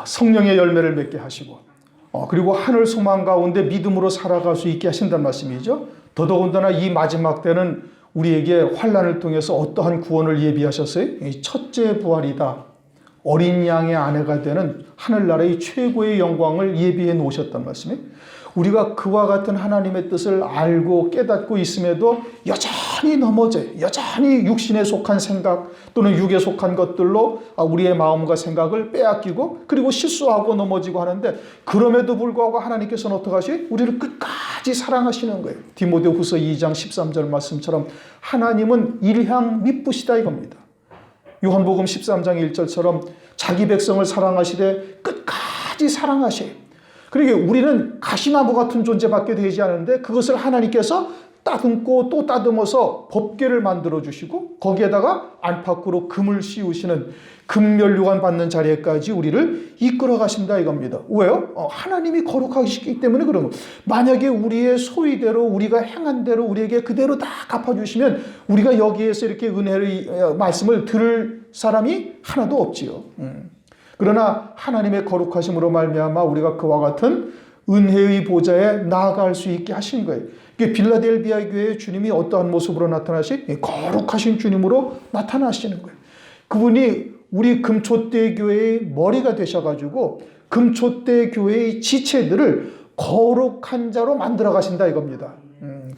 성령의 열매를 맺게 하시고 그리고 하늘 소망 가운데 믿음으로 살아갈 수 있게 하신다는 말씀이죠. 더더군다나 이 마지막 때는 우리에게 환난을 통해서 어떠한 구원을 예비하셨어요? 이 첫째 부활이다. 어린 양의 아내가 되는 하늘나라의 최고의 영광을 예비해 놓으셨단 말씀이에요. 우리가 그와 같은 하나님의 뜻을 알고 깨닫고 있음에도 여전히 넘어져요. 여전히 육신에 속한 생각 또는 육에 속한 것들로 우리의 마음과 생각을 빼앗기고 그리고 실수하고 넘어지고 하는데, 그럼에도 불구하고 하나님께서는 어떻게 하셔요? 우리를 끝까지 사랑하시는 거예요. 디모데후서 2장 13절 말씀처럼 하나님은 일향 미쁘시다 이겁니다. 요한복음 13장 1절처럼 자기 백성을 사랑하시되 끝까지 사랑하셔요. 그러니까 우리는 가시나무 같은 존재밖에 되지 않는데 그것을 하나님께서 따듬고 또 따듬어서 법궤를 만들어 주시고 거기에다가 안팎으로 금을 씌우시는 금면류관 받는 자리에까지 우리를 이끌어 가신다 이겁니다. 왜요? 하나님이 거룩하시기 때문에 그런 거예요. 만약에 우리의 소위대로 우리가 행한 대로 우리에게 그대로 다 갚아주시면 우리가 여기에서 이렇게 은혜의 말씀을 들을 사람이 하나도 없지요. 그러나 하나님의 거룩하심으로 말미암아 우리가 그와 같은 은혜의 보좌에 나아갈 수 있게 하신 거예요. 빌라델비아 교회의 주님이 어떠한 모습으로 나타나시? 거룩하신 주님으로 나타나시는 거예요. 그분이 우리 금초대 교회의 머리가 되셔가지고 금초대 교회의 지체들을 거룩한 자로 만들어 가신다 이겁니다.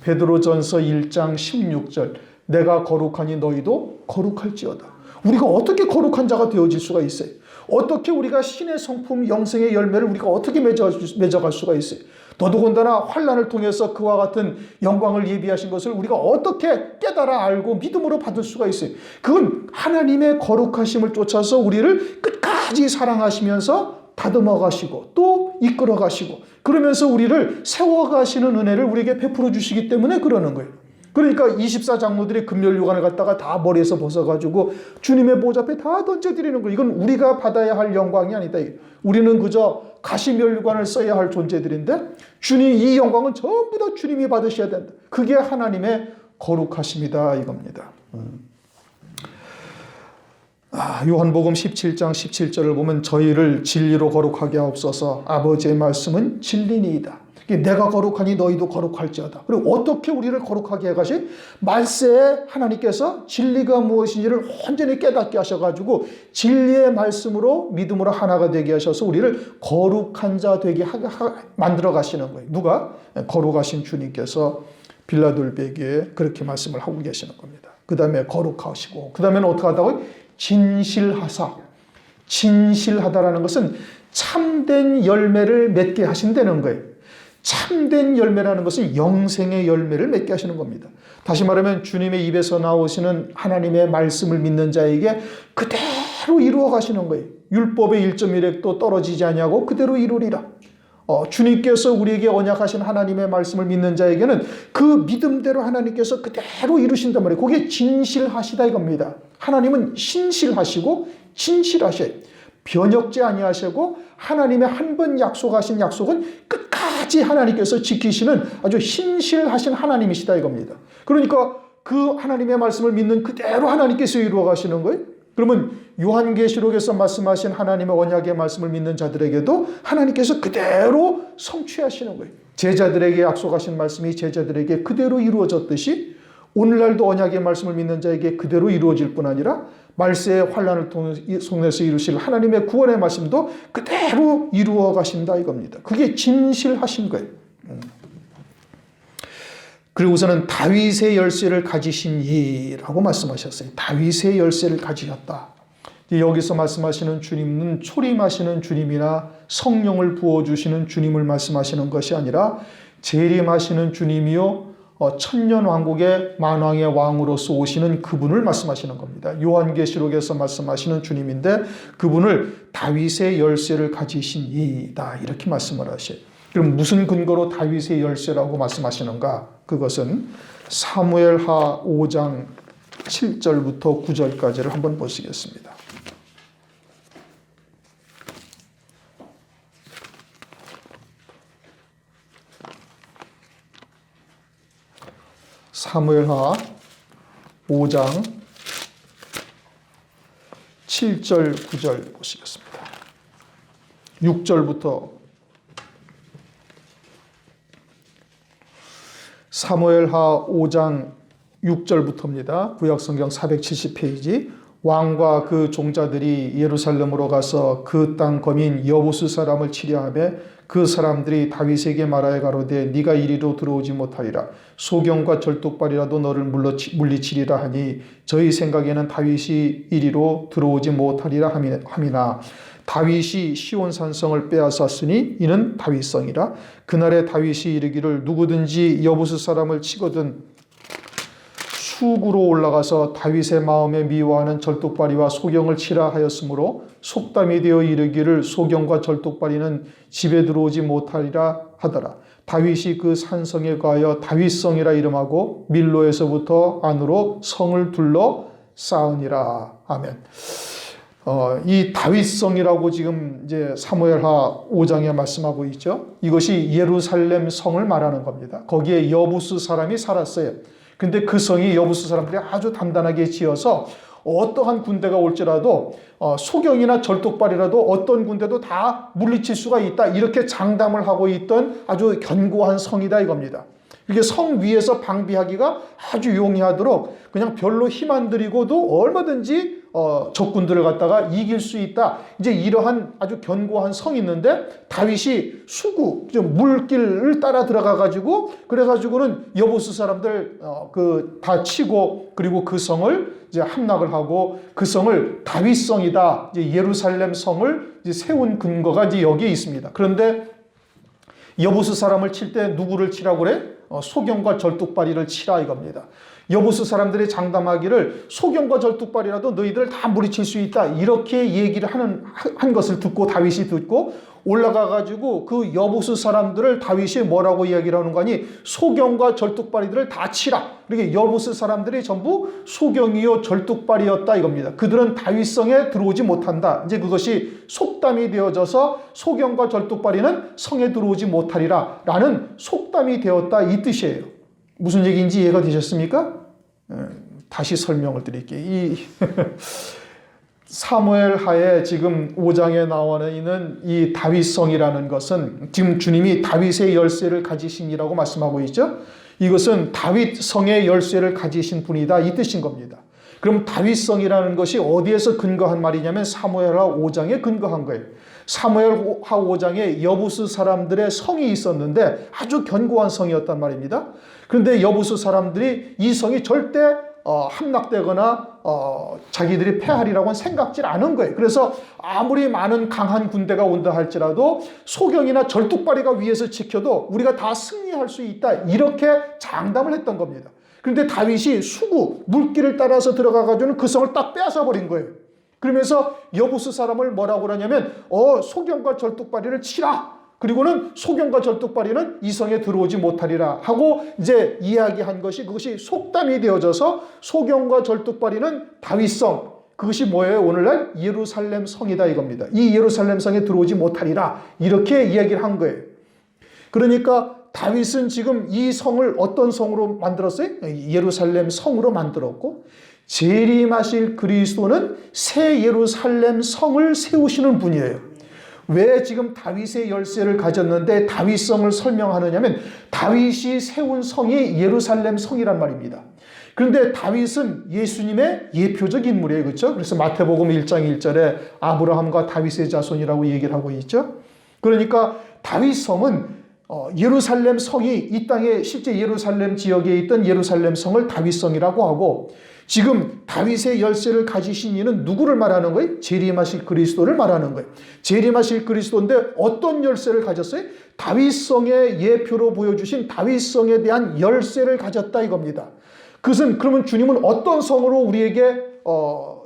베드로전서 1장 16절 내가 거룩하니 너희도 거룩할지어다. 우리가 어떻게 거룩한 자가 되어질 수가 있어요? 어떻게 우리가 신의 성품 영생의 열매를 우리가 어떻게 맺어갈 수가 있어요? 더더군다나 환난을 통해서 그와 같은 영광을 예비하신 것을 우리가 어떻게 깨달아 알고 믿음으로 받을 수가 있어요? 그건 하나님의 거룩하심을 쫓아서 우리를 끝까지 사랑하시면서 다듬어 가시고 또 이끌어 가시고 그러면서 우리를 세워 가시는 은혜를 우리에게 베풀어 주시기 때문에 그러는 거예요. 그러니까 24장로들이 금면류관을 갖다가 다 머리에서 벗어가지고 주님의 보좌 앞에 다 던져드리는 거예요. 이건 우리가 받아야 할 영광이 아니다. 우리는 그저 가시면류관을 써야 할 존재들인데 주님 이 영광은 전부 다 주님이 받으셔야 된다. 그게 하나님의 거룩하심이다 이겁니다. 요한복음 17장 17절을 보면 저희를 진리로 거룩하게 하옵소서 아버지의 말씀은 진리니이다. 내가 거룩하니 너희도 거룩할지어다. 그리고 어떻게 우리를 거룩하게 해가시? 말세에 하나님께서 진리가 무엇인지를 온전히 깨닫게 하셔가지고 진리의 말씀으로 믿음으로 하나가 되게 하셔서 우리를 거룩한 자 되게 만들어 가시는 거예요. 누가? 거룩하신 주님께서 빌라델비아 교회에 그렇게 말씀을 하고 계시는 겁니다. 그 다음에 거룩하시고 그 다음에는 어떻게 하다고요? 진실하사. 진실하다라는 것은 참된 열매를 맺게 하신다는 거예요. 참된 열매라는 것은 영생의 열매를 맺게 하시는 겁니다. 다시 말하면 주님의 입에서 나오시는 하나님의 말씀을 믿는 자에게 그대로 이루어 가시는 거예요. 율법의 1.1획도 떨어지지 아니하고 그대로 이루리라. 주님께서 우리에게 언약하신 하나님의 말씀을 믿는 자에게는 그 믿음대로 하나님께서 그대로 이루신단 말이에요. 그게 진실하시다 이겁니다. 하나님은 신실하시고 진실하셔요. 변혁지 아니하시고 하나님의 한 번 약속하신 약속은 끝까지 하나님께서 지키시는 아주 신실하신 하나님이시다 이겁니다. 그러니까 그 하나님의 말씀을 믿는 그대로 하나님께서 이루어 가시는 거예요. 그러면 요한계시록에서 말씀하신 하나님의 언약의 말씀을 믿는 자들에게도 하나님께서 그대로 성취하시는 거예요. 제자들에게 약속하신 말씀이 제자들에게 그대로 이루어졌듯이 오늘날도 언약의 말씀을 믿는 자에게 그대로 이루어질 뿐 아니라 말세의 환난을 통해서 이루실 하나님의 구원의 말씀도 그대로 이루어 가신다 이겁니다. 그게 진실하신 거예요. 그리고 우선은 다윗의 열쇠를 가지신 이라고 말씀하셨어요. 다윗의 열쇠를 가지셨다. 여기서 말씀하시는 주님은 초림하시는 주님이나 성령을 부어주시는 주님을 말씀하시는 것이 아니라 재림하시는 주님이요 천년왕국의 만왕의 왕으로서 오시는 그분을 말씀하시는 겁니다. 요한계시록에서 말씀하시는 주님인데 그분을 다윗의 열쇠를 가지신 이다 이렇게 말씀을 하셔요. 그럼 무슨 근거로 다윗의 열쇠라고 말씀하시는가? 그것은 사무엘하 5장 7절부터 9절까지를 한번 보시겠습니다. 사무엘하 5장 7절 9절 보시겠습니다. 6절부터 사무엘하 5장 6절부터입니다. 구약성경 470페이지. 왕과 그 종자들이 예루살렘으로 가서 그 땅 거민 여부스 사람을 치려하며 그 사람들이 다윗에게 말하여 가로되 네가 이리로 들어오지 못하리라. 소경과 절뚝발이라도 너를 물리치리라 하니 저희 생각에는 다윗이 이리로 들어오지 못하리라 함이나 다윗이 시온산성을 빼앗았으니 이는 다윗성이라. 그날에 다윗이 이르기를 누구든지 여부스 사람을 치거든 수구로 올라가서 다윗의 마음에 미워하는 절뚝발이와 소경을 치라 하였으므로 속담이 되어 이르기를 소경과 절뚝발이는 집에 들어오지 못하리라 하더라. 다윗이 그 산성에 가하여 다윗성이라 이름하고 밀로에서부터 안으로 성을 둘러 쌓으니라. 아멘. 이 다윗성이라고 지금 이제 사무엘하 5장에 말씀하고 있죠. 이것이 예루살렘 성을 말하는 겁니다. 거기에 여부스 사람이 살았어요. 근데 그 성이 여부스 사람들이 아주 단단하게 지어서 어떠한 군대가 올지라도 소경이나 절뚝발이라도 어떤 군대도 다 물리칠 수가 있다. 이렇게 장담을 하고 있던 아주 견고한 성이다 이겁니다. 이게 성 위에서 방비하기가 아주 용이하도록 그냥 별로 힘 안 들이고도 얼마든지 적군들을 갖다가 이길 수 있다. 이제 이러한 아주 견고한 성이 있는데 다윗이 수구, 물길을 따라 들어가 가지고 그래가지고는 여부스 사람들 다 치고 그리고 그 성을 이제 함락을 하고 그 성을 다윗성이다. 이제 예루살렘 성을 이제 세운 근거가 이제 여기에 있습니다. 그런데 여부스 사람을 칠 때 누구를 치라고 그래? 소경과 절뚝발이를 치라 이겁니다. 여부스 사람들이 장담하기를 소경과 절뚝발이라도 너희들을 다 물리칠 수 있다. 이렇게 얘기를 한 것을 듣고 다윗이 듣고 올라가 가지고 그 여부스 사람들을 다윗이 뭐라고 이야기를 하는 거니? 소경과 절뚝발이들을 다 치라. 이렇게 여부스 사람들이 전부 소경이요 절뚝발이었다 이겁니다. 그들은 다윗성에 들어오지 못한다. 이제 그것이 속담이 되어져서 소경과 절뚝발이는 성에 들어오지 못하리라 라는 속담이 되었다 이 뜻이에요. 무슨 얘기인지 이해가 되셨습니까? 다시 설명을 드릴게요. 이 사무엘하에 지금 5장에 나와 있는 이 다윗성이라는 것은 지금 주님이 다윗의 열쇠를 가지신이라고 말씀하고 있죠. 이것은 다윗성의 열쇠를 가지신 분이다 이 뜻인 겁니다. 그럼 다윗성이라는 것이 어디에서 근거한 말이냐면 사무엘하 5장에 근거한 거예요. 사무엘하 5장에 여부스 사람들의 성이 있었는데 아주 견고한 성이었단 말입니다. 그런데 여부스 사람들이 이 성이 절대 함락되거나 자기들이 패하리라고는 생각질 않은 거예요. 그래서 아무리 많은 강한 군대가 온다 할지라도 소경이나 절뚝발이가 위에서 지켜도 우리가 다 승리할 수 있다 이렇게 장담을 했던 겁니다. 그런데 다윗이 수구 물길을 따라서 들어가가지고는 그 성을 딱 빼앗아 버린 거예요. 그러면서 여부스 사람을 뭐라고 그러냐면 소경과 절뚝발이를 치라. 그리고는 소경과 절뚝발이는 이 성에 들어오지 못하리라 하고 이제 이야기한 것이 그것이 속담이 되어져서 소경과 절뚝발이는 다윗성. 그것이 뭐예요? 오늘날 예루살렘 성이다 이겁니다. 이 예루살렘 성에 들어오지 못하리라. 이렇게 이야기를 한 거예요. 그러니까 다윗은 지금 이 성을 어떤 성으로 만들었어요? 예루살렘 성으로 만들었고 재림하실 그리스도는 새 예루살렘 성을 세우시는 분이에요. 왜 지금 다윗의 열쇠를 가졌는데 다윗성을 설명하느냐면 다윗이 세운 성이 예루살렘 성이란 말입니다. 그런데 다윗은 예수님의 예표적 인물이에요. 그렇죠? 그래서 마태복음 1장 1절에 아브라함과 다윗의 자손이라고 얘기를 하고 있죠. 그러니까 다윗성은 예루살렘 성이 이 땅에 실제 예루살렘 지역에 있던 예루살렘 성을 다윗성이라고 하고 지금 다윗의 열쇠를 가지신 이는 누구를 말하는 거예요? 재림하실 그리스도를 말하는 거예요. 재림하실 그리스도인데 어떤 열쇠를 가졌어요? 다윗성의 예표로 보여주신 다윗성에 대한 열쇠를 가졌다 이겁니다. 그것은 그러면 주님은 어떤 성으로 우리에게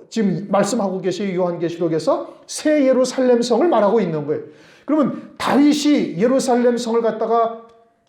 지금 말씀하고 계신 요한계시록에서 새 예루살렘 성을 말하고 있는 거예요. 그러면 다윗이 예루살렘 성을 갖다가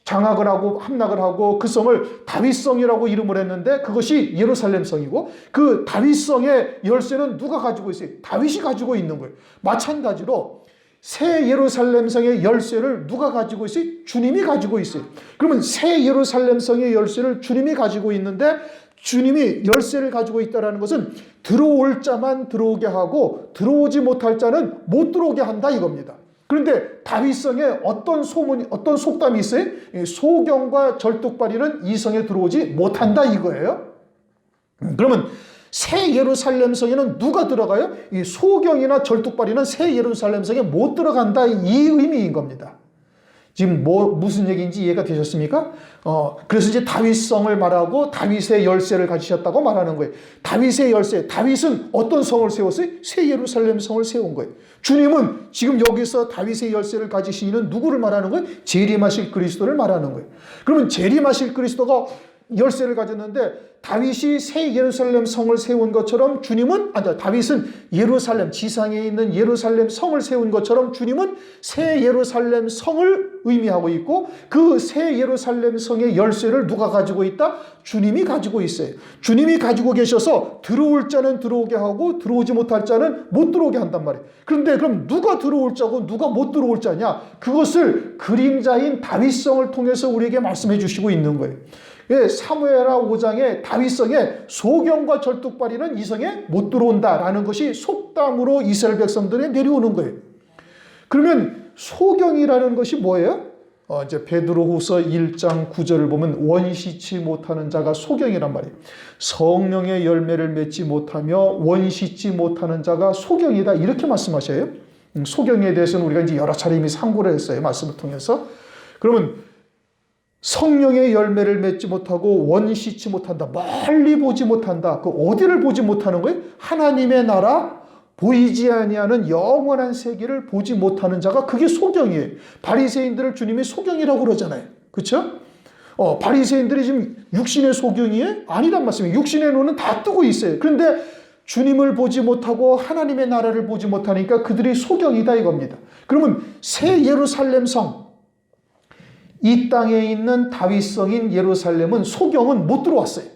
장악을 하고 함락을 하고 그 성을 다윗성이라고 이름을 했는데 그것이 예루살렘 성이고 그 다윗성의 열쇠는 누가 가지고 있어요? 다윗이 가지고 있는 거예요. 마찬가지로 새 예루살렘 성의 열쇠를 누가 가지고 있어요? 주님이 가지고 있어요. 그러면 새 예루살렘 성의 열쇠를 주님이 가지고 있는데 주님이 열쇠를 가지고 있다는 것은 들어올 자만 들어오게 하고 들어오지 못할 자는 못 들어오게 한다 이겁니다. 그런데 다윗성에 어떤 소문이, 어떤 속담이 있어요? 소경과 절뚝발이는 이 성에 들어오지 못한다 이거예요. 그러면 새 예루살렘 성에는 누가 들어가요? 이 소경이나 절뚝발이는 새 예루살렘 성에 못 들어간다 이 의미인 겁니다. 지금 무슨 얘기인지 이해가 되셨습니까? 그래서 이제 다윗성을 말하고 다윗의 열쇠를 가지셨다고 말하는 거예요. 다윗의 열쇠, 다윗은 어떤 성을 세웠어요? 새 예루살렘 성을 세운 거예요. 주님은 지금 여기서 다윗의 열쇠를 가지신 이는 누구를 말하는 거예요? 재림하실 그리스도를 말하는 거예요. 그러면 재림하실 그리스도가 열쇠를 가졌는데 다윗이 새 예루살렘 성을 세운 것처럼 주님은 다윗은 예루살렘 지상에 있는 예루살렘 성을 세운 것처럼 주님은 새 예루살렘 성을 의미하고 있고 그 새 예루살렘 성의 열쇠를 누가 가지고 있다? 주님이 가지고 있어요. 주님이 가지고 계셔서 들어올 자는 들어오게 하고 들어오지 못할 자는 못 들어오게 한단 말이에요. 그런데 그럼 누가 들어올 자고 누가 못 들어올 자냐? 그것을 그림자인 다윗성을 통해서 우리에게 말씀해 주시고 있는 거예요. 사무엘하 5장에 다윗성에 소경과 절뚝발이는 이 성에 못 들어온다라는 것이 속담으로 이스라엘 백성들에 내려오는 거예요. 그러면 소경이라는 것이 뭐예요? 이제 베드로후서 1장 9절을 보면 원시치 못하는 자가 소경이란 말이에요. 성령의 열매를 맺지 못하며 원시치 못하는 자가 소경이다 이렇게 말씀하셔요. 소경에 대해서는 우리가 이제 여러 차례 이미 상고를 했어요. 말씀을 통해서. 그러면 성령의 열매를 맺지 못하고 원시치 못한다. 멀리 보지 못한다. 그 어디를 보지 못하는 거예요? 하나님의 나라 보이지 아니하는 영원한 세계를 보지 못하는 자가 그게 소경이에요. 바리새인들을 주님이 소경이라고 그러잖아요. 그렇죠? 바리새인들이 지금 육신의 소경이에요? 아니란 말씀이에요. 육신의 눈은 다 뜨고 있어요. 그런데 주님을 보지 못하고 하나님의 나라를 보지 못하니까 그들이 소경이다 이겁니다. 그러면 새 예루살렘 성 이 땅에 있는 다윗성인 예루살렘은 소경은 못 들어왔어요.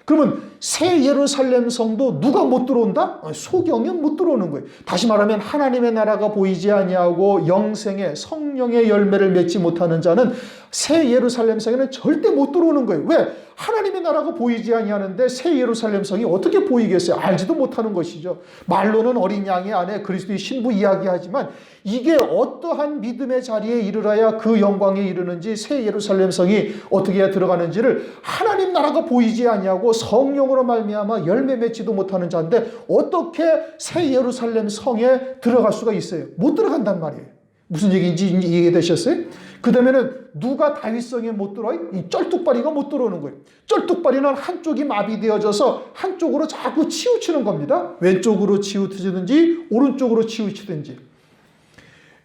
그러면 새 예루살렘 성도 누가 못 들어온다? 소경은 못 들어오는 거예요. 다시 말하면 하나님의 나라가 보이지 아니하고 영생의 성령의 열매를 맺지 못하는 자는 새 예루살렘 성에는 절대 못 들어오는 거예요. 왜? 하나님의 나라가 보이지 아니하는데 새 예루살렘 성이 어떻게 보이겠어요? 알지도 못하는 것이죠. 말로는 어린 양의 안에 그리스도의 신부 이야기하지만 이게 어떠한 믿음의 자리에 이르러야 그 영광에 이르는지 새 예루살렘 성이 어떻게 해야 들어가는지를 하나님 나라가 보이지 아니하고 성령으로 말미암아 열매 맺지도 못하는 자인데 어떻게 새 예루살렘 성에 들어갈 수가 있어요? 못 들어간단 말이에요. 무슨 얘기인지 이해되셨어요? 그 다음에는 누가 다윗성에 못 들어와요? 이 쩔뚝발이가 못 들어오는 거예요. 쩔뚝발이는 한쪽이 마비되어져서 한쪽으로 자꾸 치우치는 겁니다. 왼쪽으로 치우치든지 오른쪽으로 치우치든지.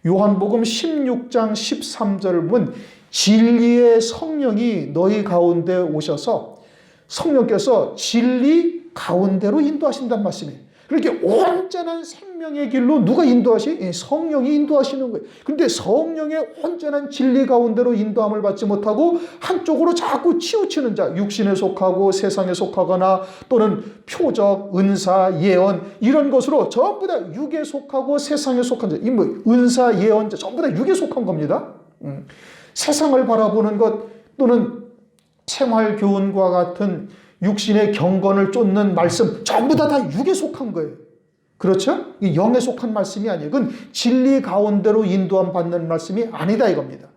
요한복음 16장 13절을 보면 진리의 성령이 너희 가운데 오셔서 성령께서 진리 가운데로 인도하신단 말씀이에요. 그렇게 온전한 생명의 길로 누가 인도하시? 성령이 인도하시는 거예요. 그런데 성령의 온전한 진리 가운데로 인도함을 받지 못하고 한쪽으로 자꾸 치우치는 자, 육신에 속하고 세상에 속하거나 또는 표적, 은사, 예언 이런 것으로 전부 다 육에 속하고 세상에 속한 자, 이 은사, 예언 전부 다 육에 속한 겁니다. 세상을 바라보는 것 또는 생활 교훈과 같은 육신의 경건을 쫓는 말씀 전부 다 육에 속한 거예요. 그렇죠? 영에 속한 말씀이 아니에요. 그건 진리 가운데로 인도함 받는 말씀이 아니다 이겁니다.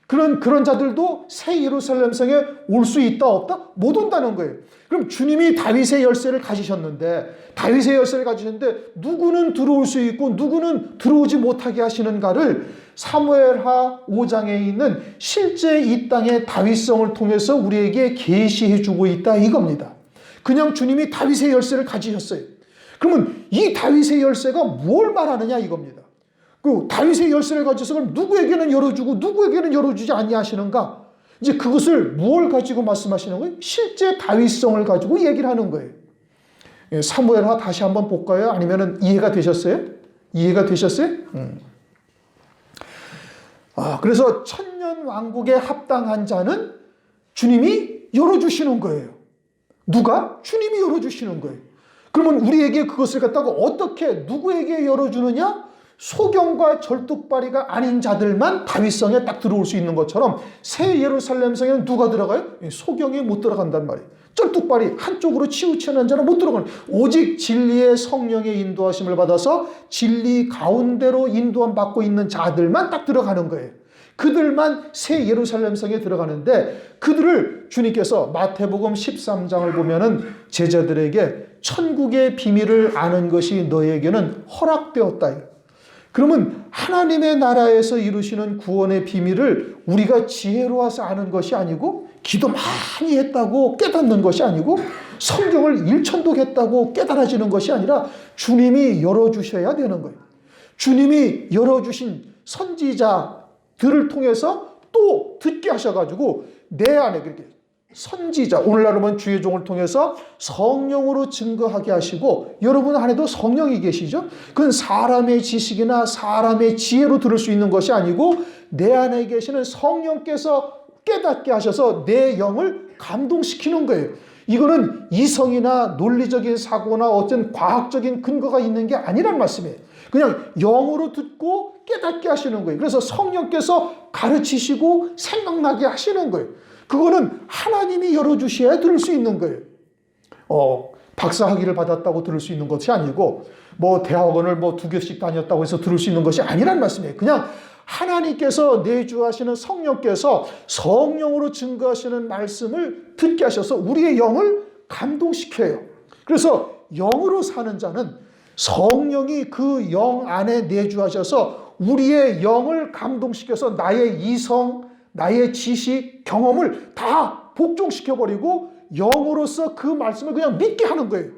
그런 자들도 새 예루살렘 성에 올 수 있다 없다? 못 온다는 거예요. 그럼 주님이 다윗의 열쇠를 가지셨는데 누구는 들어올 수 있고 누구는 들어오지 못하게 하시는가를 사무엘하 5장에 있는 실제 이 땅의 다윗성을 통해서 우리에게 계시해 주고 있다 이겁니다. 그냥 주님이 다윗의 열쇠를 가지셨어요. 그러면 이 다윗의 열쇠가 뭘 말하느냐 이겁니다. 그 다윗의 열쇠를 가져서 그럼 누구에게는 열어주고 누구에게는 열어주지 아니하시는가? 이제 그것을 뭘 가지고 말씀하시는 거예요? 실제 다윗성을 가지고 얘기를 하는 거예요. 사무엘하 다시 한번 볼까요? 아니면 이해가 되셨어요? 이해가 되셨어요? 그래서 천년 왕국에 합당한 자는 주님이 열어주시는 거예요. 누가? 주님이 열어주시는 거예요. 그러면 우리에게 그것을 갖다가 어떻게 누구에게 열어주느냐? 소경과 절뚝발이가 아닌 자들만 다윗성에 딱 들어올 수 있는 것처럼 새 예루살렘 성에는 누가 들어가요? 소경이 못 들어간단 말이에요. 쩔뚝발이 한쪽으로 치우치는 자는 못 들어가는, 오직 진리의 성령의 인도하심을 받아서 진리 가운데로 인도함 받고 있는 자들만 딱 들어가는 거예요. 그들만 새 예루살렘 성에 들어가는데, 그들을 주님께서 마태복음 13장을 보면은 제자들에게 천국의 비밀을 아는 것이 너에게는 허락되었다. 그러면 하나님의 나라에서 이루시는 구원의 비밀을 우리가 지혜로워서 아는 것이 아니고, 기도 많이 했다고 깨닫는 것이 아니고, 성경을 일천독했다고 깨달아지는 것이 아니라 주님이 열어주셔야 되는 거예요. 주님이 열어주신 선지자들을 통해서 또 듣게 하셔가지고 내 안에 그렇게 선지자, 오늘날 보면 주의 종을 통해서 성령으로 증거하게 하시고, 여러분 안에도 성령이 계시죠? 그건 사람의 지식이나 사람의 지혜로 들을 수 있는 것이 아니고 내 안에 계시는 성령께서 깨닫게 하셔서 내 영을 감동시키는 거예요. 이거는 이성이나 논리적인 사고나 어떤 과학적인 근거가 있는 게 아니란 말씀이에요. 그냥 영으로 듣고 깨닫게 하시는 거예요. 그래서 성령께서 가르치시고 생각나게 하시는 거예요. 그거는 하나님이 열어주셔야 들을 수 있는 거예요. 박사학위를 받았다고 들을 수 있는 것이 아니고, 대학원을 2개씩 다녔다고 해서 들을 수 있는 것이 아니란 말씀이에요. 그냥 하나님께서 내주하시는 성령께서 성령으로 증거하시는 말씀을 듣게 하셔서 우리의 영을 감동시켜요. 그래서 영으로 사는 자는 성령이 그 영 안에 내주하셔서 우리의 영을 감동시켜서 나의 이성, 나의 지식, 경험을 다 복종시켜버리고 영으로서 그 말씀을 그냥 믿게 하는 거예요.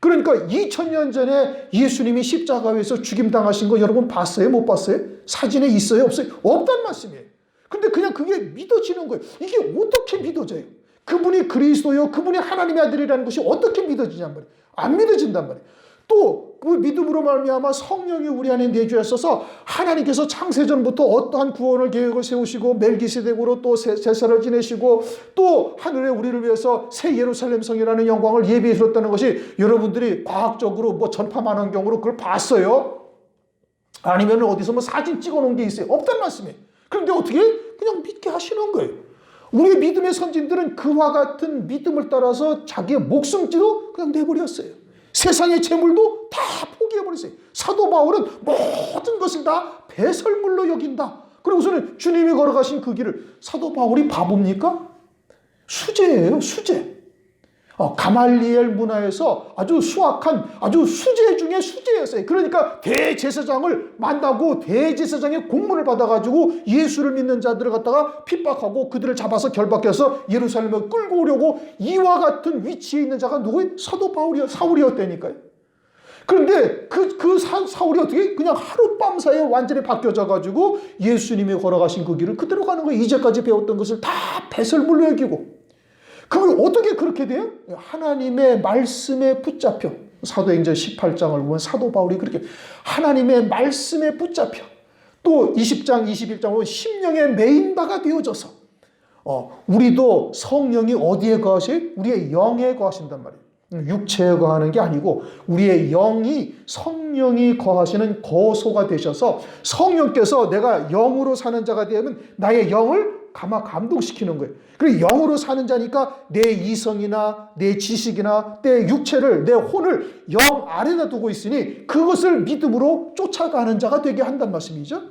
그러니까 2000년 전에 예수님이 십자가에서 죽임당하신 거 여러분 봤어요? 못 봤어요? 사진에 있어요? 없어요? 없단 말씀이에요. 근데 그냥 그게 믿어지는 거예요. 이게 어떻게 믿어져요? 그분이 그리스도요, 그분이 하나님의 아들이라는 것이 어떻게 믿어지냔 말이에요. 안 믿어진단 말이에요. 또 그 믿음으로 말미암아 성령이 우리 안에 내주하셔서 하나님께서 창세전부터 어떠한 구원을 계획을 세우시고 멜기세덱으로 또 제사를 지내시고 또 하늘에 우리를 위해서 새 예루살렘 성이라는 영광을 예비해 주셨다는 것이 여러분들이 과학적으로 전파만 한 경우로 그걸 봤어요? 아니면 어디서 사진 찍어 놓은 게 있어요? 없단 말씀이에요. 그런데 어떻게? 그냥 믿게 하시는 거예요. 우리의 믿음의 선진들은 그와 같은 믿음을 따라서 자기의 목숨지도 그냥 내버렸어요. 세상의 재물도 다 포기해버렸어요. 사도 바울은 모든 것을 다 배설물로 여긴다. 그리고서는 주님이 걸어가신 그 길을, 사도 바울이 바보입니까? 수재예요, 수재. 가말리엘 문화에서 아주 수악한 아주 수재 중에 수재였어요. 그러니까 대제사장을 만나고 대제사장의 공문을 받아가지고 예수를 믿는 자들을 갖다가 핍박하고 그들을 잡아서 결박해서 예루살렘에 끌고 오려고 이와 같은 위치에 있는 자가 누구예요? 사도 사울이었다니까요. 그런데 사울이 어떻게 그냥 하룻밤 사이에 완전히 바뀌어져가지고 예수님이 걸어가신 그 길을 그대로 가는 거예요. 이제까지 배웠던 것을 다 배설물로 여기고. 그걸 어떻게 그렇게 돼요? 하나님의 말씀에 붙잡혀. 사도행전 18장을 보면 사도 바울이 그렇게 하나님의 말씀에 붙잡혀. 또 20장, 21장 보면 심령의 메인바가 되어져서 우리도 성령이 어디에 거하셔요? 우리의 영에 거하신단 말이에요. 육체에 거하는 게 아니고 우리의 영이 성령이 거하시는 거소가 되셔서 성령께서 내가 영으로 사는 자가 되면 나의 영을 감동시키는 거예요. 그리고 영으로 사는 자니까 내 이성이나 내 지식이나 내 육체를, 내 혼을 영 아래다 두고 있으니 그것을 믿음으로 쫓아가는 자가 되게 한단 말씀이죠.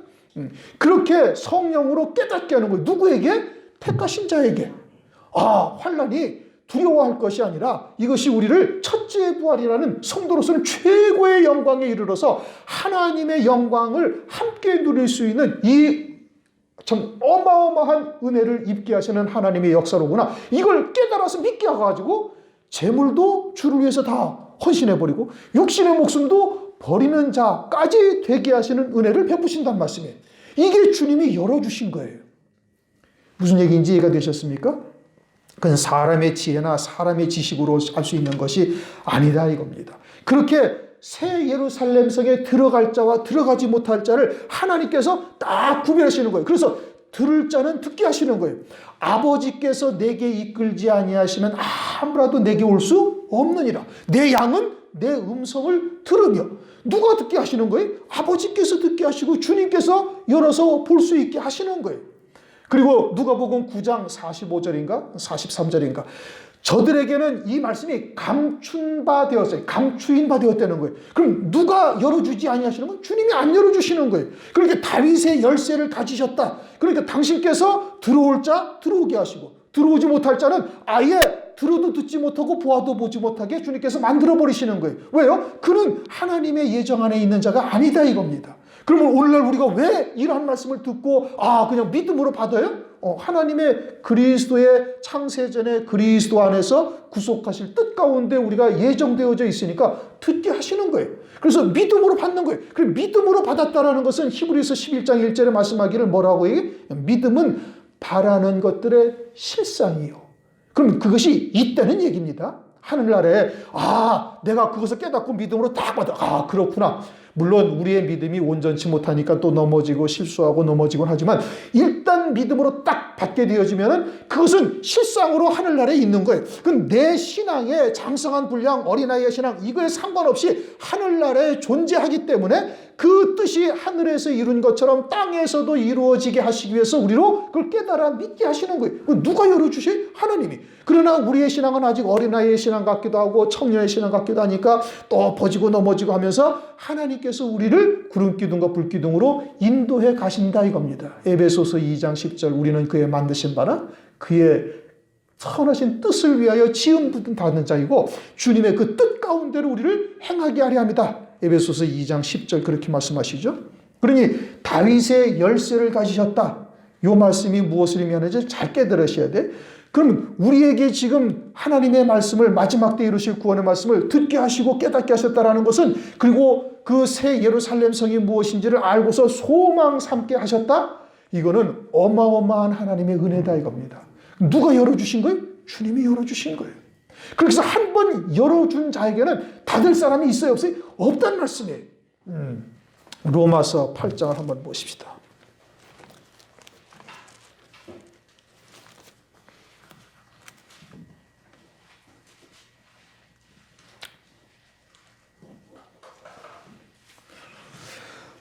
그렇게 성령으로 깨닫게 하는 거예요. 누구에게? 택하신 자에게. 환난이 두려워할 것이 아니라 이것이 우리를 첫째 부활이라는 성도로서는 최고의 영광에 이르러서 하나님의 영광을 함께 누릴 수 있는 이 참 어마어마한 은혜를 입게 하시는 하나님의 역사로구나. 이걸 깨달아서 믿게 해가지고 재물도 주를 위해서 다 헌신해버리고 육신의 목숨도 버리는 자까지 되게 하시는 은혜를 베푸신단 말씀이에요. 이게 주님이 열어주신 거예요. 무슨 얘기인지 이해가 되셨습니까? 그건 사람의 지혜나 사람의 지식으로 할 수 있는 것이 아니다 이겁니다. 그렇게 새 예루살렘 성에 들어갈 자와 들어가지 못할 자를 하나님께서 딱 구별하시는 거예요. 그래서 들을 자는 듣게 하시는 거예요. 아버지께서 내게 이끌지 아니하시면 아무라도 내게 올 수 없느니라. 내 양은 내 음성을 들으며. 누가 듣게 하시는 거예요? 아버지께서 듣게 하시고 주님께서 열어서 볼 수 있게 하시는 거예요. 그리고 누가복음 9장 45절인가 43절인가 저들에게는 이 말씀이 감춘 바 되었어요. 감추인 바 되었다는 거예요. 그럼 누가 열어주지 아니하시는 건 주님이 안 열어주시는 거예요. 그러니까 다윗의 열쇠를 가지셨다. 그러니까 당신께서 들어올 자 들어오게 하시고 들어오지 못할 자는 아예 들어도 듣지 못하고 보아도 보지 못하게 주님께서 만들어버리시는 거예요. 왜요? 그는 하나님의 예정 안에 있는 자가 아니다 이겁니다. 그러면 오늘날 우리가 왜 이러한 말씀을 듣고 그냥 믿음으로 받아요? 하나님의 그리스도의 창세전에 그리스도 안에서 구속하실 뜻 가운데 우리가 예정되어져 있으니까 듣게 하시는 거예요. 그래서 믿음으로 받는 거예요. 그리고 믿음으로 받았다라는 것은 히브리서 11장 1절에 말씀하기를 뭐라고 얘기해요? 믿음은 바라는 것들의 실상이요. 그럼 그것이 있다는 얘기입니다. 하늘나라에 내가 그것을 깨닫고 믿음으로 딱 받아. 그렇구나. 물론 우리의 믿음이 온전치 못하니까 또 넘어지고 실수하고 넘어지곤 하지만 일단 믿음으로 딱 받게 되어지면 그것은 실상으로 하늘나라에 있는 거예요. 그럼 내 신앙의 장성한 분량, 어린아이의 신앙 이거에 상관없이 하늘나라에 존재하기 때문에 그 뜻이 하늘에서 이룬 것처럼 땅에서도 이루어지게 하시기 위해서 우리로 그걸 깨달아 믿게 하시는 거예요. 누가 열어주셔요? 하나님이. 그러나 우리의 신앙은 아직 어린아이의 신앙 같기도 하고 청년의 신앙 같기도 하니까 또 버지고 넘어지고 하면서 하나님께서 우리를 구름기둥과 불기둥으로 인도해 가신다 이겁니다. 에베소서 2장 10절 우리는 그의 만드신 바나 그의 선하신 뜻을 위하여 지음 받는 자이고 주님의 그 뜻 가운데로 우리를 행하게 하려 합니다. 에베소서 2장 10절 그렇게 말씀하시죠. 그러니 다윗의 열쇠를 가지셨다. 이 말씀이 무엇을 의미하는지 잘 깨달으셔야 돼. 그럼 우리에게 지금 하나님의 말씀을 마지막 때 이루실 구원의 말씀을 듣게 하시고 깨닫게 하셨다라는 것은 그리고 그 새 예루살렘 성이 무엇인지를 알고서 소망 삼게 하셨다. 이거는 어마어마한 하나님의 은혜다 이겁니다. 누가 열어주신 거예요? 주님이 열어주신 거예요. 그래서 한 번 열어준 자에게는 닫을 사람이 있어요? 없어요? 없다는 말씀이에요. 로마서 8장을 한번 보십시다.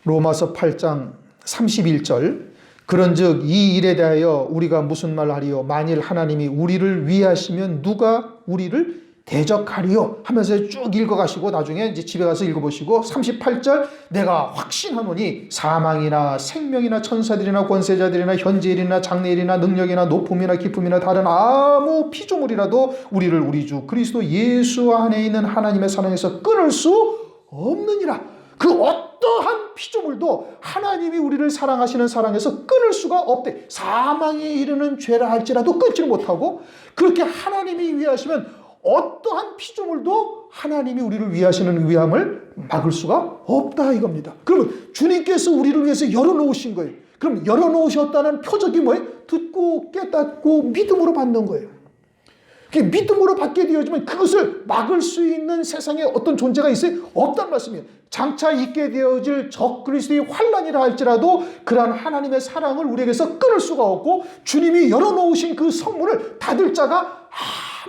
로마서 8장 31절 그런즉 이 일에 대하여 우리가 무슨 말 하리요? 만일 하나님이 우리를 위하시면 누가 우리를 대적하리요? 하면서 쭉 읽어가시고 나중에 이제 집에 가서 읽어보시고 38절 내가 확신하노니 사망이나 생명이나 천사들이나 권세자들이나 현재일이나 장래일이나 능력이나 높음이나 깊음이나 다른 아무 피조물이라도 우리를 우리 주 그리스도 예수 안에 있는 하나님의 사랑에서 끊을 수 없느니라. 그 어떠한 피조물도 하나님이 우리를 사랑하시는 사랑에서 끊을 수가 없대. 사망에 이르는 죄라 할지라도 끊지를 못하고 그렇게 하나님이 위하시면 어떠한 피조물도 하나님이 우리를 위하시는 위함을 막을 수가 없다 이겁니다. 그러면 주님께서 우리를 위해서 열어놓으신 거예요. 그럼 열어놓으셨다는 표적이 뭐예요? 듣고 깨닫고 믿음으로 받는 거예요. 믿음으로 받게 되어지면 그것을 막을 수 있는 세상에 어떤 존재가 있어요? 없단 말씀이에요. 장차 있게 되어질 적그리스도의 환난이라 할지라도 그러한 하나님의 사랑을 우리에게서 끊을 수가 없고 주님이 열어놓으신 그 선문을 닫을 자가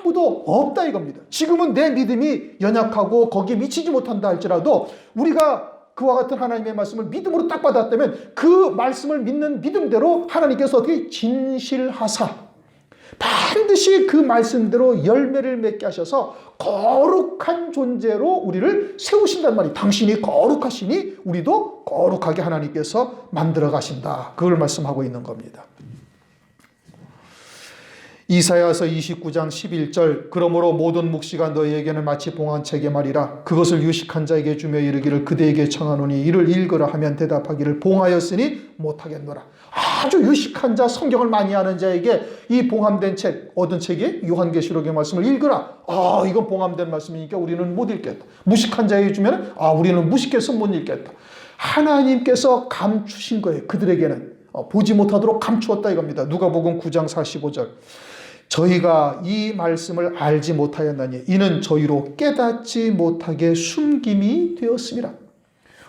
아무도 없다 이겁니다. 지금은 내 믿음이 연약하고 거기에 미치지 못한다 할지라도 우리가 그와 같은 하나님의 말씀을 믿음으로 딱 받았다면 그 말씀을 믿는 믿음대로 하나님께서 어떻게 진실하사 반드시 그 말씀대로 열매를 맺게 하셔서 거룩한 존재로 우리를 세우신단 말이에요. 당신이 거룩하시니 우리도 거룩하게 하나님께서 만들어 가신다. 그걸 말씀하고 있는 겁니다. 이사야서 29장 11절 그러므로 모든 묵시가 너희에게는 마치 봉황책의 말이라 그것을 유식한 자에게 주며 이르기를 그대에게 청하노니 이를 읽으라 하면 대답하기를 봉하였으니 못하겠노라. 아주 유식한 자 성경을 많이 아는 자에게 이 봉함된 책 얻은 책이 요한계시록의 말씀을 읽으라. 이건 봉함된 말씀이니까 우리는 못 읽겠다. 무식한 자에게 주면 우리는 무식해서 못 읽겠다. 하나님께서 감추신 거예요. 그들에게는 보지 못하도록 감추었다 이겁니다. 누가복음 9장 45절 저희가 이 말씀을 알지 못하였나니 이는 저희로 깨닫지 못하게 숨김이 되었습니다.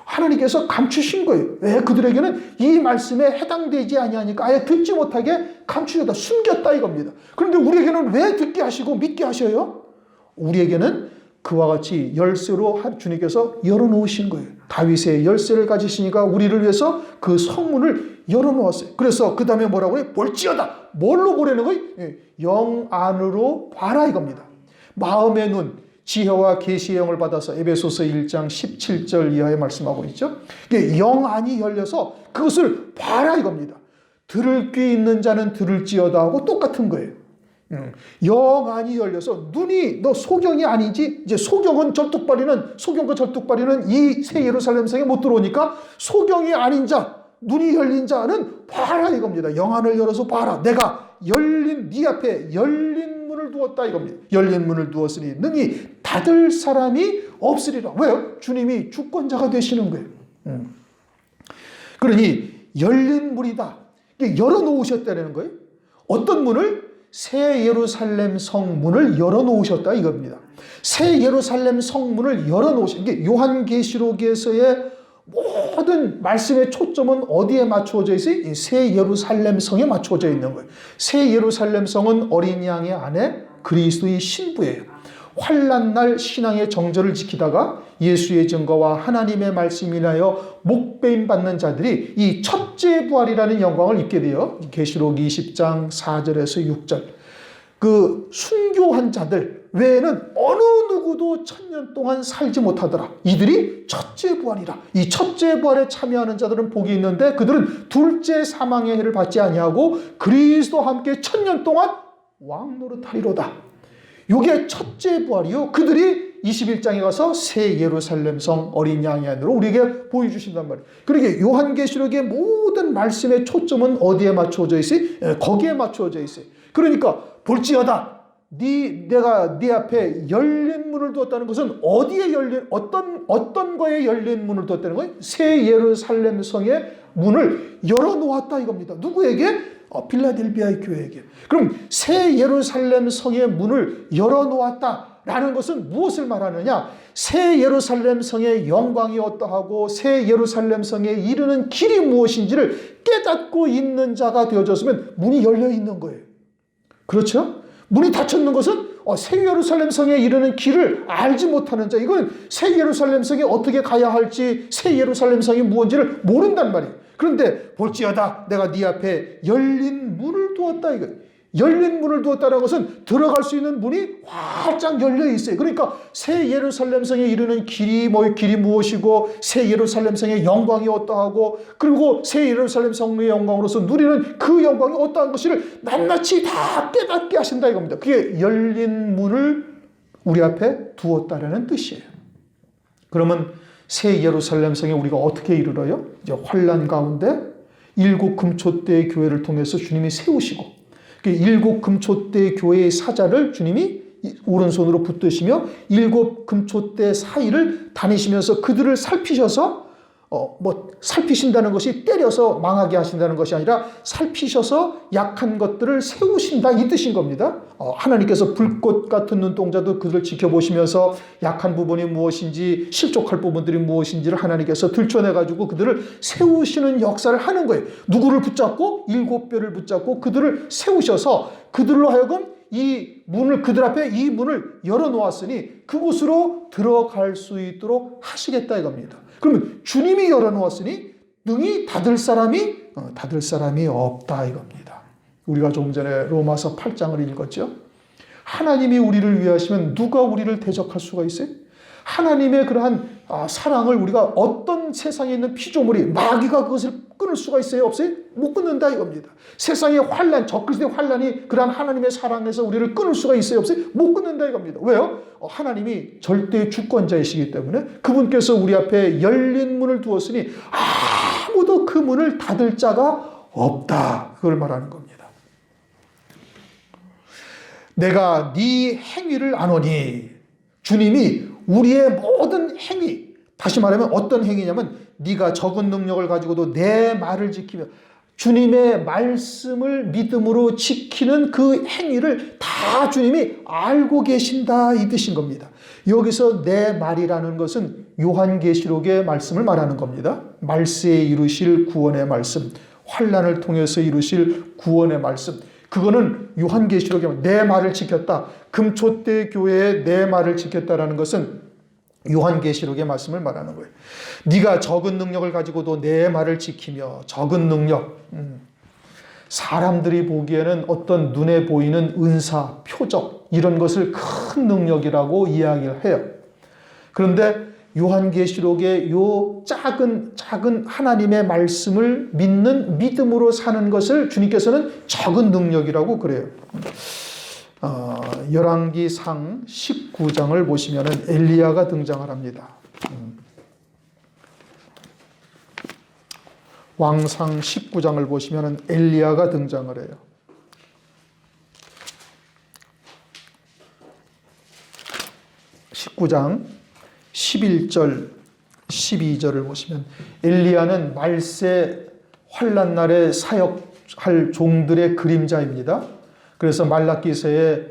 하나님께서 감추신 거예요. 왜? 그들에게는 이 말씀에 해당되지 아니하니까 아예 듣지 못하게 감추셨다, 숨겼다 이겁니다. 그런데 우리에게는 왜 듣게 하시고 믿게 하셔요? 우리에게는 그와 같이 열쇠로 주님께서 열어놓으신 거예요. 다윗의 열쇠를 가지시니까 우리를 위해서 그 성문을 열어놓았어요. 그래서 그 다음에 뭐라고 해요? 볼지어다. 뭘로 보라는 거예요? 영 안으로 봐라 이겁니다. 마음의 눈, 지혜와 계시의 영을 받아서 에베소서 1장 17절 이하에 말씀하고 있죠. 영 안이 열려서 그것을 봐라 이겁니다. 들을 귀 있는 자는 들을지어다 하고 똑같은 거예요. 영 안이 열려서 눈이 너 소경이 아니지, 이제 소경은 소경과 절뚝발이는 이 새 예루살렘 성에 못 들어오니까 소경이 아닌 자, 눈이 열린 자는 봐라 이겁니다. 영 안을 열어서 봐라. 내가 네 앞에 열린 문을 두었다 이겁니다. 열린 문을 두었으니 능히 닫을 사람이 없으리라. 왜요? 주님이 주권자가 되시는 거예요. 그러니 열린 문이다. 열어놓으셨다는 거예요. 어떤 문을? 새 예루살렘 성문을 열어놓으셨다 이겁니다. 새 예루살렘 성문을 열어놓으신 게 요한계시록에서의 모든 말씀의 초점은 어디에 맞추어져 있어요? 새 예루살렘 성에 맞추어져 있는 거예요. 새 예루살렘 성은 어린 양의 아내 그리스도의 신부예요. 환난날 신앙의 정절을 지키다가 예수의 증거와 하나님의 말씀 인하여 목배임 받는 자들이 이 첫째 부활이라는 영광을 입게 돼요. 계시록 20장 4절에서 6절. 그 순교한 자들 외에는 어느 누구도 1000년 동안 살지 못하더라. 이들이 첫째 부활이라. 이 첫째 부활에 참여하는 자들은 복이 있는데 그들은 둘째 사망의 해를 받지 아니하고 그리스도와 함께 1000년 동안 왕노릇하리로다. 이게 첫째 부활이요. 그들이 21장에 가서 새 예루살렘 성 어린 양의 안으로 우리에게 보여주신단 말이에요. 그러게 요한계시록의 모든 말씀의 초점은 어디에 맞추어져 있어요? 거기에 맞추어져 있어요. 그러니까 볼지어다. 내가 네 앞에 열린 문을 두었다는 것은 어디에 어떤 거에 열린 문을 두었다는 거예요? 새 예루살렘 성의 문을 열어놓았다 이겁니다. 누구에게? 필라델비아의 교회에게. 그럼 새 예루살렘 성의 문을 열어놓았다라는 것은 무엇을 말하느냐? 새 예루살렘 성의 영광이 어떠하고 새 예루살렘 성에 이르는 길이 무엇인지를 깨닫고 있는 자가 되어졌으면 문이 열려 있는 거예요. 그렇죠? 문이 닫혔는 것은 새 예루살렘 성에 이르는 길을 알지 못하는 자, 이건 새 예루살렘 성에 어떻게 가야 할지, 새 예루살렘 성이 무엇인지를 모른단 말이에요. 그런데 볼지어다 내가 네 앞에 열린 문을 두었다 이거. 열린 문을 두었다는 것은 들어갈 수 있는 문이 활짝 열려 있어요. 그러니까 새 예루살렘 성에 이르는 길이 무엇이고 새 예루살렘 성의 영광이 어떠하고 그리고 새 예루살렘 성의 영광으로서 누리는 그 영광이 어떠한 것을 낱낱이 다 깨닫게 하신다 이겁니다. 그게 열린 문을 우리 앞에 두었다라는 뜻이에요. 그러면 새 예루살렘 성에 우리가 어떻게 이르러요? 이제 환난 가운데 7 금초대의 교회를 통해서 주님이 세우시고 7 금초대 교회의 사자를 주님이 오른손으로 붙드시며 7 금초대 사이를 다니시면서 그들을 살피셔서 살피신다는 것이 때려서 망하게 하신다는 것이 아니라 살피셔서 약한 것들을 세우신다 이 뜻인 겁니다. 하나님께서 불꽃 같은 눈동자도 그들을 지켜보시면서 약한 부분이 무엇인지 실족할 부분들이 무엇인지를 하나님께서 들춰내가지고 그들을 세우시는 역사를 하는 거예요. 누구를 붙잡고 7뼈를 붙잡고 그들을 세우셔서 그들로 하여금 그들 앞에 이 문을 열어놓았으니 그곳으로 들어갈 수 있도록 하시겠다 이겁니다. 그러면 주님이 열어놓았으니 능히 닫을 사람이 없다 이겁니다. 우리가 조금 전에 로마서 8장을 읽었죠. 하나님이 우리를 위하시면 누가 우리를 대적할 수가 있어요? 하나님의 그러한 사랑을 우리가 어떤 세상에 있는 피조물이 마귀가 그것을 끊을 수가 있어요? 없어요? 못 끊는다 이겁니다. 세상의 환난, 적그리스도의 환난이 그러한 하나님의 사랑에서 우리를 끊을 수가 있어요? 없어요? 못 끊는다 이겁니다. 왜요? 하나님이 절대 주권자이시기 때문에 그분께서 우리 앞에 열린 문을 두었으니 아무도 그 문을 닫을 자가 없다. 그걸 말하는 겁니다. 내가 네 행위를 아노니 주님이 우리의 모든 행위, 다시 말하면 어떤 행위냐면 네가 적은 능력을 가지고도 내 말을 지키며 주님의 말씀을 믿음으로 지키는 그 행위를 다 주님이 알고 계신다 이 뜻인 겁니다. 여기서 내 말이라는 것은 요한계시록의 말씀을 말하는 겁니다. 말세에 이루실 구원의 말씀, 환난을 통해서 이루실 구원의 말씀, 그거는 요한계시록에 내 말을 지켰다. 금초대 교회의 내 말을 지켰다라는 것은 요한계시록의 말씀을 말하는 거예요. 네가 적은 능력을 가지고도 내 말을 지키며, 적은 능력, 사람들이 보기에는 어떤 눈에 보이는 은사, 표적 이런 것을 큰 능력이라고 이야기를 해요. 그런데 요한계시록의 요 작은 하나님의 말씀을 믿는 믿음으로 사는 것을 주님께서는 적은 능력이라고 그래요. 열왕기상 19장을 보시면은 엘리야가 등장을 합니다. 왕상 19장을 보시면은 엘리야가 등장을 해요. 19장 11절 12절을 보시면 엘리야는 말세 환난 날에 사역할 종들의 그림자입니다. 그래서 말라기서에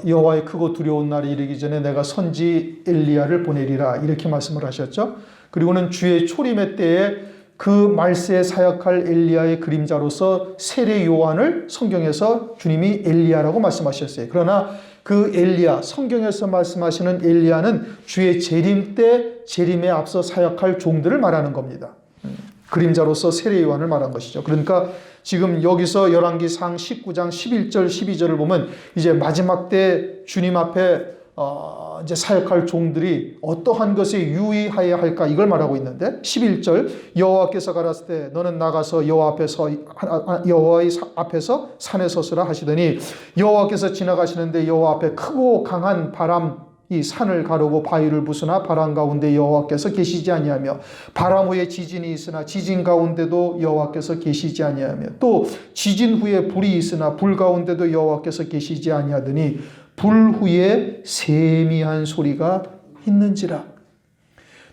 여호와의 크고 두려운 날이 이르기 전에 내가 선지 엘리야를 보내리라 이렇게 말씀을 하셨죠. 그리고는 주의 초림의 때에 그 말세에 사역할 엘리야의 그림자로서 세례 요한을 성경에서 주님이 엘리야라고 말씀하셨어요. 그러나 그 엘리야, 성경에서 말씀하시는 엘리야는 주의 재림 때 재림에 앞서 사역할 종들을 말하는 겁니다. 그림자로서 세례 요한을 말한 것이죠. 그러니까 지금 여기서 열왕기상 19장 11절 12절을 보면 이제 마지막 때 주님 앞에 이제 사역할 종들이 어떠한 것에 유의하여야 할까 이걸 말하고 있는데 11절 여호와께서 가라사대 때 너는 나가서 여호와의 앞에서 산에 서서라 하시더니 여호와께서 지나가시는데 여호와 앞에 크고 강한 바람이 산을 가르고 바위를 부수나 바람 가운데 여호와께서 계시지 아니하며 바람 후에 지진이 있으나 지진 가운데도 여호와께서 계시지 아니하며 또 지진 후에 불이 있으나 불 가운데도 여호와께서 계시지 아니하더니 불 후에 세미한 소리가 있는지라.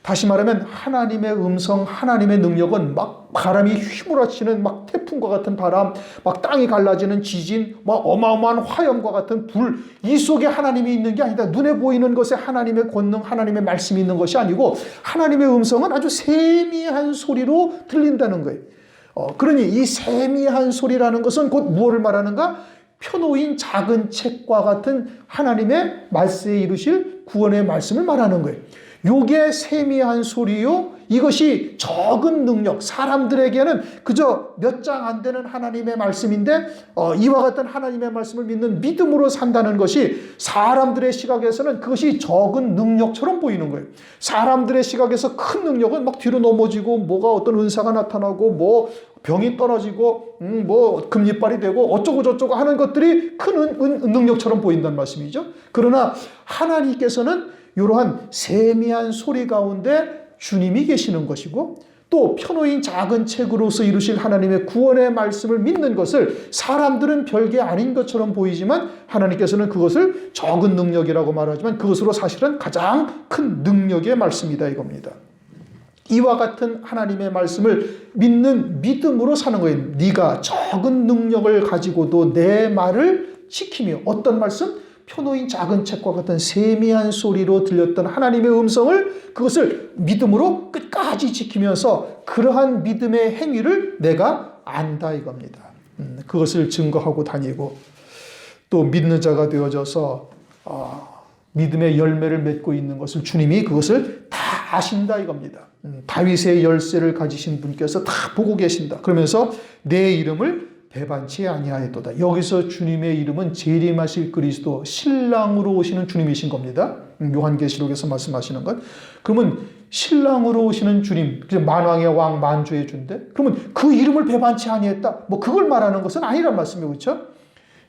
다시 말하면 하나님의 음성, 하나님의 능력은 막 바람이 휘몰아치는 막 태풍과 같은 바람, 막 땅이 갈라지는 지진, 막 어마어마한 화염과 같은 불, 이 속에 하나님이 있는 게 아니다. 눈에 보이는 것에 하나님의 권능, 하나님의 말씀이 있는 것이 아니고 하나님의 음성은 아주 세미한 소리로 들린다는 거예요. 그러니 이 세미한 소리라는 것은 곧 무엇을 말하는가? 펴놓인 작은 책과 같은 하나님의 말세에 이루실 구원의 말씀을 말하는 거예요. 요게 세미한 소리요. 이것이 적은 능력, 사람들에게는 그저 몇 장 안 되는 하나님의 말씀인데 이와 같은 하나님의 말씀을 믿는 믿음으로 산다는 것이 사람들의 시각에서는 그것이 적은 능력처럼 보이는 거예요. 사람들의 시각에서 큰 능력은 막 뒤로 넘어지고 뭐가 어떤 은사가 나타나고 뭐 병이 떨어지고 뭐 금리빨이 되고 어쩌고 저쩌고 하는 것들이 큰 능력처럼 보인다는 말씀이죠. 그러나 하나님께서는 이러한 세미한 소리 가운데 주님이 계시는 것이고 또 펴놓인 작은 책으로서 이루실 하나님의 구원의 말씀을 믿는 것을 사람들은 별게 아닌 것처럼 보이지만 하나님께서는 그것을 적은 능력이라고 말하지만 그것으로 사실은 가장 큰 능력의 말씀이다 이겁니다. 이와 같은 하나님의 말씀을 믿는 믿음으로 사는 거예요. 네가 적은 능력을 가지고도 내 말을 지키며 어떤 말씀? 펴놓인 작은 책과 같은 세미한 소리로 들렸던 하나님의 음성을 그것을 믿음으로 끝까지 지키면서 그러한 믿음의 행위를 내가 안다 이겁니다. 그것을 증거하고 다니고 또 믿는 자가 되어져서 믿음의 열매를 맺고 있는 것을 주님이 그것을 다 아신다 이겁니다. 다윗의 열쇠를 가지신 분께서 다 보고 계신다. 그러면서 내 이름을 배반치 아니하였도다. 여기서 주님의 이름은 재림하실 그리스도 신랑으로 오시는 주님이신 겁니다. 요한계시록에서 말씀하시는 것. 그러면 신랑으로 오시는 주님, 만왕의 왕 만주의 주인데 그러면 그 이름을 배반치 아니했다. 뭐 그걸 말하는 것은 아니란 말씀이죠. 그렇죠?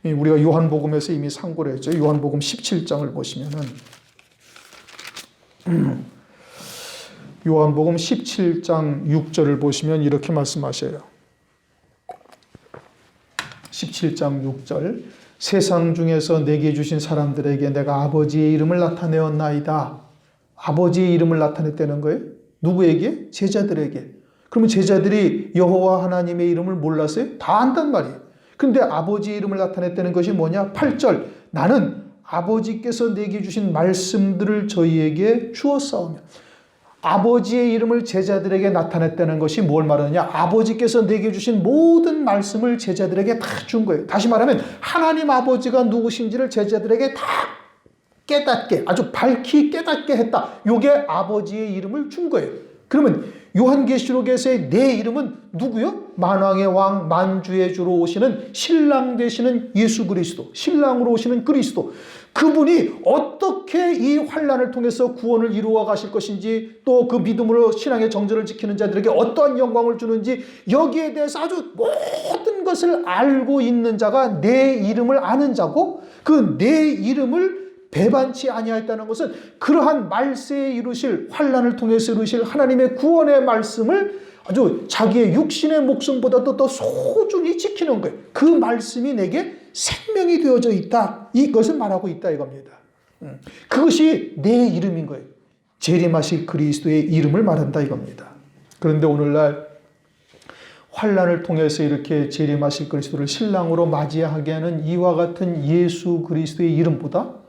우리가 요한복음에서 이미 상고를 했죠. 요한복음 17장을 보시면은 요한복음 17장 6절을 보시면 이렇게 말씀하셔요. 17장 6절 세상 중에서 내게 주신 사람들에게 내가 아버지의 이름을 나타내었나이다. 아버지의 이름을 나타냈다는 거예요. 누구에게? 제자들에게. 그러면 제자들이 여호와 하나님의 이름을 몰랐어요? 다 안단 말이에요. 그런데 아버지의 이름을 나타냈다는 것이 뭐냐? 8절 나는 아버지께서 내게 주신 말씀들을 저희에게 주었사오며 아버지의 이름을 제자들에게 나타냈다는 것이 뭘 말하느냐? 아버지께서 내게 주신 모든 말씀을 제자들에게 다 준 거예요. 다시 말하면 하나님 아버지가 누구신지를 제자들에게 다 깨닫게, 아주 밝히 깨닫게 했다. 요게 아버지의 이름을 준 거예요. 그러면 요한계시록에서의 내 이름은 누구요? 만왕의 왕, 만주의 주로 오시는 신랑 되시는 예수 그리스도, 신랑으로 오시는 그리스도. 그분이 어떻게 이 환난을 통해서 구원을 이루어 가실 것인지, 또 그 믿음으로 신앙의 정절을 지키는 자들에게 어떠한 영광을 주는지, 여기에 대해서 아주 모든 것을 알고 있는 자가 내 이름을 아는 자고, 그 내 이름을 배반치 아니하였다는 것은 그러한 말세에 이루실, 환난을 통해서 이루실 하나님의 구원의 말씀을 아주 자기의 육신의 목숨보다도 더 소중히 지키는 거예요. 그 말씀이 내게 생명이 되어져 있다. 이것을 말하고 있다 이겁니다. 그것이 내 이름인 거예요. 재림하실 그리스도의 이름을 말한다 이겁니다. 그런데 오늘날 환난을 통해서 이렇게 재림하실 그리스도를 신랑으로 맞이하게 하는 이와 같은 예수 그리스도의 이름보다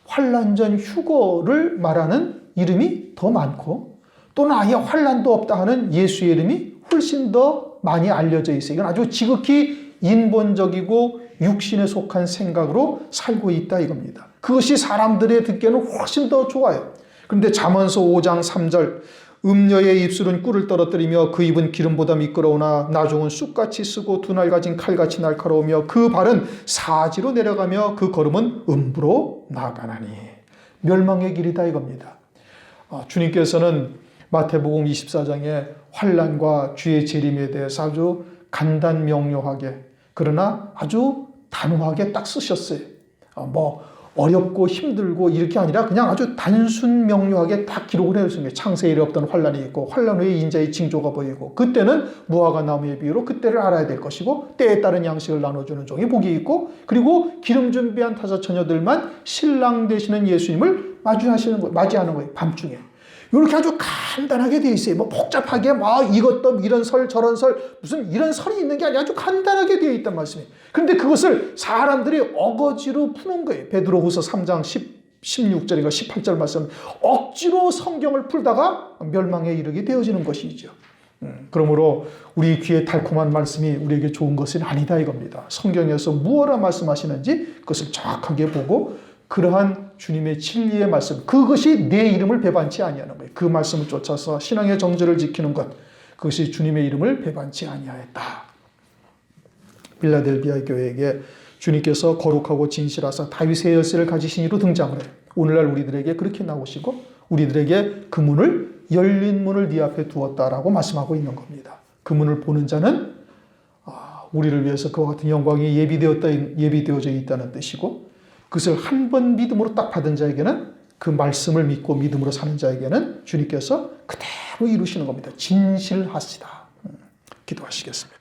환난 전 휴거를 말하는 이름이 더 많고, 또는 아예 환난도 없다 하는 예수의 이름이 훨씬 더 많이 알려져 있어요. 이건 아주 지극히 인본적이고 육신에 속한 생각으로 살고 있다 이겁니다. 그것이 사람들의 듣기에는 훨씬 더 좋아요. 그런데 잠언서 5장 3절, 음녀의 입술은 꿀을 떨어뜨리며 그 입은 기름보다 미끄러우나 나중은 쑥같이 쓰고 두 날 가진 칼같이 날카로우며 그 발은 사지로 내려가며 그 걸음은 음부로 나아가나니. 멸망의 길이다 이겁니다. 주님께서는 마태복음 24장에 환난과 주의 재림에 대해서 아주 간단명료하게, 그러나 아주 단호하게 딱 쓰셨어요. 어렵고 힘들고 이렇게 아니라 그냥 아주 단순 명료하게 딱 기록을 해줬습니다. 창세일에 없던 환란이 있고 환란 후에 인자의 징조가 보이고, 그때는 무화과 나무의 비유로 그때를 알아야 될 것이고, 때에 따른 양식을 나눠주는 종이 복이 있고, 그리고 기름 준비한 타자 처녀들만 신랑 되시는 예수님을 맞이하는 거예요. 밤중에. 이렇게 아주 간단하게 되어 있어요. 복잡하게 이것도 이런 설 저런 설 무슨 이런 설이 있는 게 아니라 아주 간단하게 되어 있단 말씀이에요. 그런데 그것을 사람들이 어거지로 푸는 거예요. 베드로후서 3장 16절인가 18절 말씀, 억지로 성경을 풀다가 멸망에 이르게 되어지는 것이죠. 그러므로 우리 귀에 달콤한 말씀이 우리에게 좋은 것은 아니다 이겁니다. 성경에서 무엇라 말씀하시는지 그것을 정확하게 보고 그러한 주님의 진리의 말씀, 그것이 내 이름을 배반치 아니하는 거예요. 그 말씀을 쫓아서 신앙의 정절을 지키는 것, 그것이 주님의 이름을 배반치 아니하였다. 빌라델비아 교회에게 주님께서 거룩하고 진실하사 다윗의 열쇠를 가지신 이로 등장을 해요. 오늘날 우리들에게 그렇게 나오시고 우리들에게 그 문을, 열린 문을 네 앞에 두었다라고 말씀하고 있는 겁니다. 그 문을 보는 자는 우리를 위해서 그와 같은 영광이 예비되어져 있다는 뜻이고, 그것을 한 번 믿음으로 딱 받은 자에게는, 그 말씀을 믿고 믿음으로 사는 자에게는 주님께서 그대로 이루시는 겁니다. 진실하시다. 기도하시겠습니다.